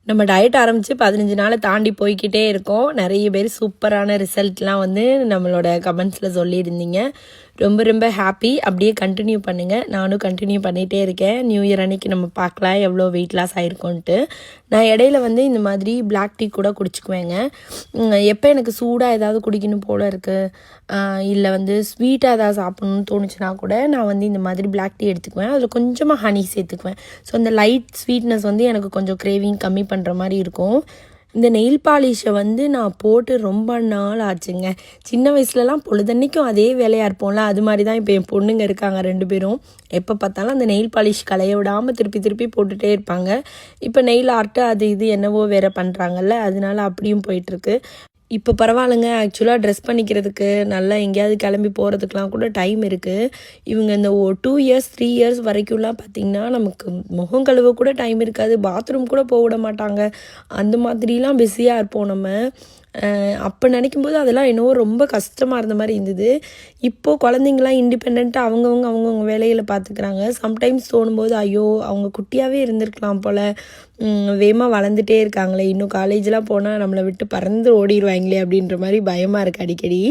நம்ம டயட் ஆரம்பித்து 15 நாளை தாண்டி போய்க்கிட்டே இருக்கோம். நிறைய பேர் சூப்பரான ரிசல்ட்லாம் வந்து நம்மளோட கமெண்ட்ஸில் சொல்லியிருந்தீங்க. ரொம்ப ரொம்ப ஹாப்பி. அப்படியே கண்டினியூ பண்ணுங்கள். நானும் கண்டினியூ பண்ணிகிட்டே இருக்கேன். நியூ இயர் அன்னைக்கு நம்ம பார்க்கலாம் எவ்வளோ வெயிட் லாஸ் ஆகிருக்கோன்ட்டு. நான் இடையில வந்து இந்த மாதிரி பிளாக் டீ கூட குடிச்சுக்குவேங்க. எப்போ எனக்கு சூடாக ஏதாவது குடிக்கணும் போல் இருக்குது, இல்லை வந்து ஸ்வீட்டாக ஏதாவது சாப்பிட்ணுன்னு தோணுச்சுன்னா கூட நான் வந்து இந்த மாதிரி பிளாக் டீ எடுத்துக்குவேன். அதில் கொஞ்சமாக ஹனி சேர்த்துக்குவேன். ஸோ அந்த லைட் ஸ்வீட்னஸ் வந்து எனக்கு கொஞ்சம் கிரேவிங் கம்மி பண்ணுற மாதிரி இருக்கும். இந்த நெயில் பாலிஷை வந்து நான் போட்டு ரொம்ப நாள் ஆச்சுங்க. சின்ன வயசுலலாம் பொழுதன்னைக்கும் அதே வேலையாக இருப்போம்ல, அது மாதிரி தான் இப்போ என் பொண்ணுங்க இருக்காங்க 2 பேரும். எப்போ பார்த்தாலும் அந்த நெயில் பாலிஷ் களைய விடாமல் திருப்பி திருப்பி போட்டுகிட்டே இருப்பாங்க. இப்போ நெயில் ஆர்ட்டு அது இது என்னவோ வேறு பண்ணுறாங்கல்ல, அதனால அப்படியும் போயிட்டுருக்கு. இப்போ பரவாயில்லைங்க. ஆக்சுவலாக ட்ரெஸ் பண்ணிக்கிறதுக்கு நல்லா எங்கேயாவது கிளம்பி போகிறதுக்கெலாம் கூட டைம் இருக்குது. இவங்க இந்த 2 இயர்ஸ் 3 இயர்ஸ் வரைக்கும்லாம் பார்த்திங்கன்னா நமக்கு முகம் கழுவ கூட டைம் இருக்காது. பாத்ரூம் கூட போக விட மாட்டாங்க. அந்த மாதிரிலாம் பிஸியாக இருப்போம் நம்ம. அப்போ நினைக்கும்போது அதெல்லாம் என்னவோ ரொம்ப கஷ்டமாக இருந்த மாதிரி இருந்தது. இப்போது குழந்தைங்களாம் இண்டிபெண்ட்டாக அவங்கவுங்க வேலைகளை பார்த்துக்கிறாங்க. சம்டைம்ஸ் தோணும்போது ஐயோ அவங்க குட்டியாகவே இருந்திருக்கலாம் போல், வேகமாக வளர்ந்துட்டே இருக்காங்களே, இன்னும் காலேஜெலாம் போனால் நம்மளை விட்டு பறந்து ஓடிடுவாங்களே அப்படின்ற மாதிரி பயமாக இருக்குது அடிக்கடி.